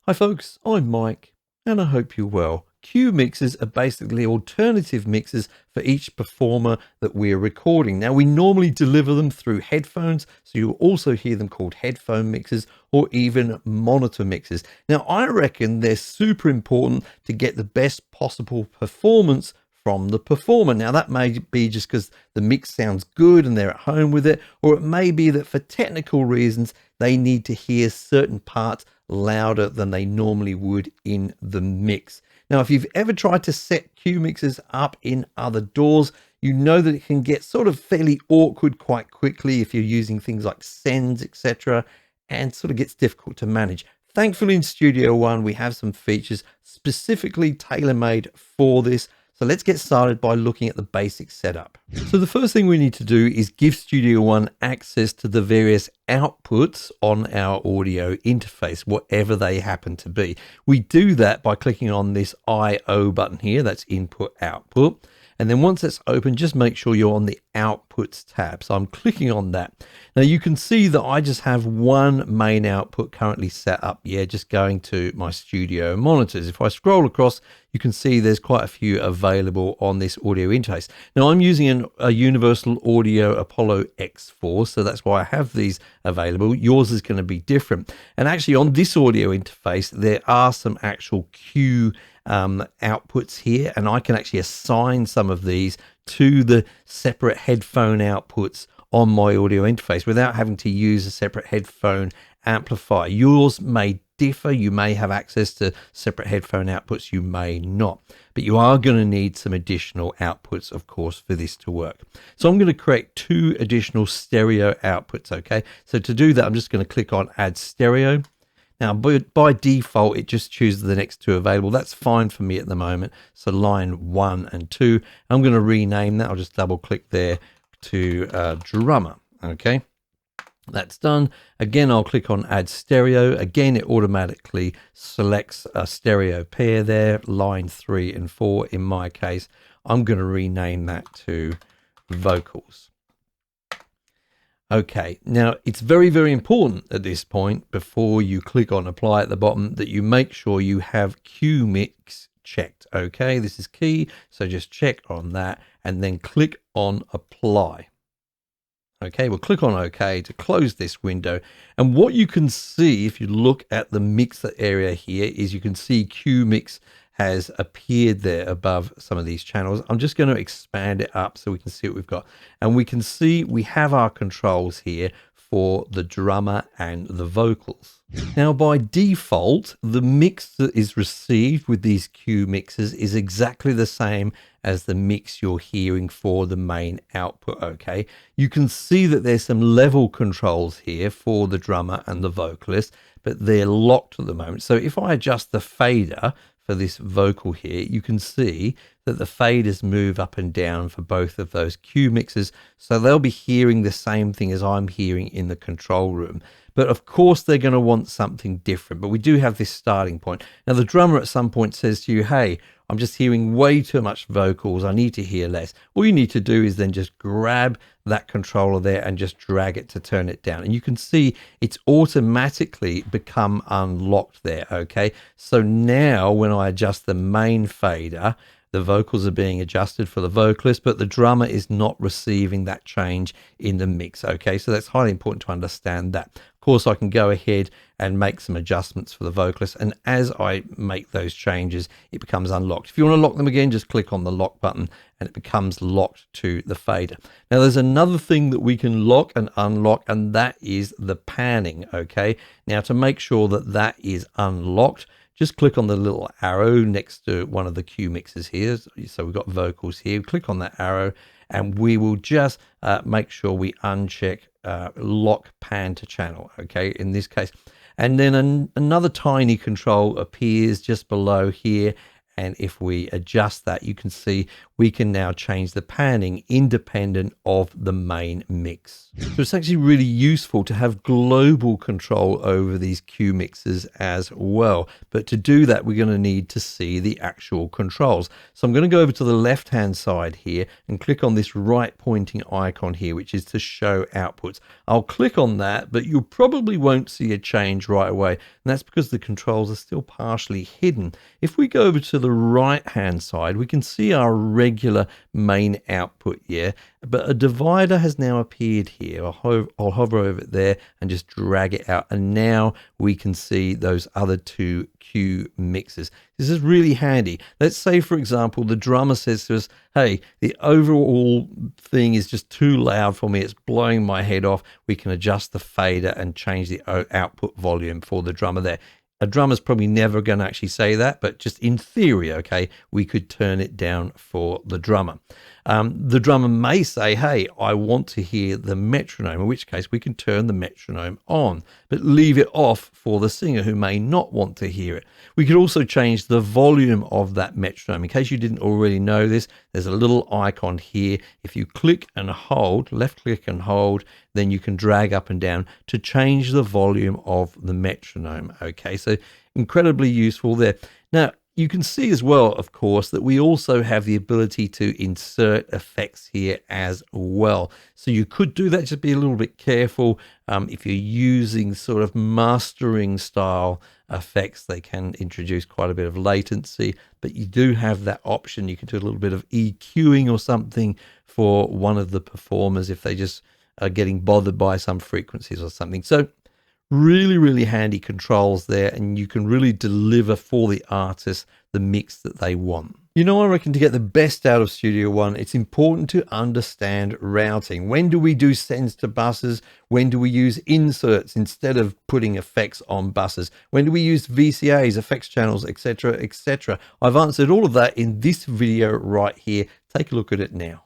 Hi folks, I'm Mike and I hope you're well. Cue mixers are basically alternative mixers for each performer that we're recording. Now we normally deliver them through headphones, so you'll also hear them called headphone mixers or even monitor mixers. Now I reckon they're super important to get the best possible performance from the performer. Now that may be just because the mix sounds good and they're at home with it, or it may be that for technical reasons they need to hear certain parts louder than they normally would in the mix. Now if you've ever tried to set cue mixers up in other DAWs, you know that it can get sort of fairly awkward quite quickly if you're using things like sends, etc., and sort of gets difficult to manage. Thankfully in Studio One we have some features specifically tailor-made for this. So let's get started by looking at the basic setup. So the first thing we need to do is give Studio One access to the various outputs on our audio interface, whatever they happen to be. We do that by clicking on this I/O button here, that's input output. And then once that's open, just make sure you're on the outputs tab. So I'm clicking on that. Now you can see that I just have one main output currently set up. Yeah, just going to my studio monitors. If I scroll across, you can see there's quite a few available on this audio interface. Now I'm using a Universal Audio Apollo X4, so that's why I have these available. Yours is going to be different. And actually on this audio interface, there are some actual cue outputs here, and I can actually assign some of these to the separate headphone outputs on my audio interface without having to use a separate headphone amplifier. Yours may differ. You may have access to separate headphone outputs, you may not, but you are going to need some additional outputs, of course, for this to work. So I'm going to create two additional stereo outputs. Okay, so to do that, I'm just going to click on add stereo. Now, by default, it just chooses the next two available. That's fine for me at the moment. So line 1 and 2. I'm going to rename that. I'll just double click there to drummer. Okay, that's done. Again, I'll click on add stereo. Again, it automatically selects a stereo pair there, line 3 and 4 in my case. I'm going to rename that to vocals. Okay, now it's very, very important at this point, before you click on apply at the bottom, that you make sure you have cue mix checked. Okay, this is key. So just check on that and then click on apply. Okay, we'll click on OK to close this window. And what you can see if you look at the mixer area here is you can see cue mix has appeared there above some of these channels. I'm just going to expand it up so we can see what we've got. And we can see we have our controls here for the drummer and the vocals. Now by default, the mix that is received with these cue mixers is exactly the same as the mix you're hearing for the main output. Okay, you can see that there's some level controls here for the drummer and the vocalist, but they're locked at the moment. So if I adjust the fader for this vocal here, you can see that the faders move up and down for both of those cue mixers, so they'll be hearing the same thing as I'm hearing in the control room. But of course they're going to want something different, but we do have this starting point. Now the drummer at some point says to you, hey, I'm just hearing way too much vocals, I need to hear less. All you need to do is then just grab that controller there and just drag it to turn it down. And you can see it's automatically become unlocked there. Okay, so now when I adjust the main fader, the vocals are being adjusted for the vocalist, but the drummer is not receiving that change in the mix. Okay, so that's highly important to understand that. Of course, I can go ahead and make some adjustments for the vocalist, and as I make those changes, it becomes unlocked. If you want to lock them again, just click on the lock button and it becomes locked to the fader. Now there's another thing that we can lock and unlock, and that is the panning. Okay, now to make sure that that is unlocked, just click on the little arrow next to one of the cue mixers here. So we've got vocals here. Click on that arrow and we will just make sure we uncheck lock pan to channel. Okay, in this case. And then another tiny control appears just below here. And if we adjust that, you can see we can now change the panning independent of the main mix. So it's actually really useful to have global control over these cue mixes as well. But to do that, we're going to need to see the actual controls. So I'm going to go over to the left-hand side here and click on this right pointing icon here, which is to show outputs. I'll click on that, but you probably won't see a change right away. And that's because the controls are still partially hidden. If we go over to the right-hand side, we can see our regular main output here, but a divider has now appeared here. I'll hover over it there and just drag it out, and now we can see those other two cue mixes. This is really handy. Let's say, for example, the drummer says to us, hey, the overall thing is just too loud for me, it's blowing my head off. We can adjust the fader and change the output volume for the drummer there. A drummer's probably never going to actually say that, but just in theory, okay, we could turn it down for the drummer. The drummer may say, hey, I want to hear the metronome, in which case we can turn the metronome on, but leave it off for the singer who may not want to hear it. We could also change the volume of that metronome. In case you didn't already know this, there's a little icon here. If you click and hold, left click and hold, then you can drag up and down to change the volume of the metronome. Okay, so incredibly useful there. Now, you can see as well, of course, that we also have the ability to insert effects here as well. So you could do that, just be a little bit careful. If you're using sort of mastering style effects, they can introduce quite a bit of latency, but you do have that option. You can do a little bit of EQing or something for one of the performers if they just are getting bothered by some frequencies or something. So really handy controls there, and you can really deliver for the artist the mix that they want. You know, I reckon to get the best out of Studio One, it's important to understand routing. When do we do sends to buses? When do we use inserts instead of putting effects on buses? When do we use VCAs, effects channels, etc., etc.? I've answered all of that in this video right here. Take a look at it now.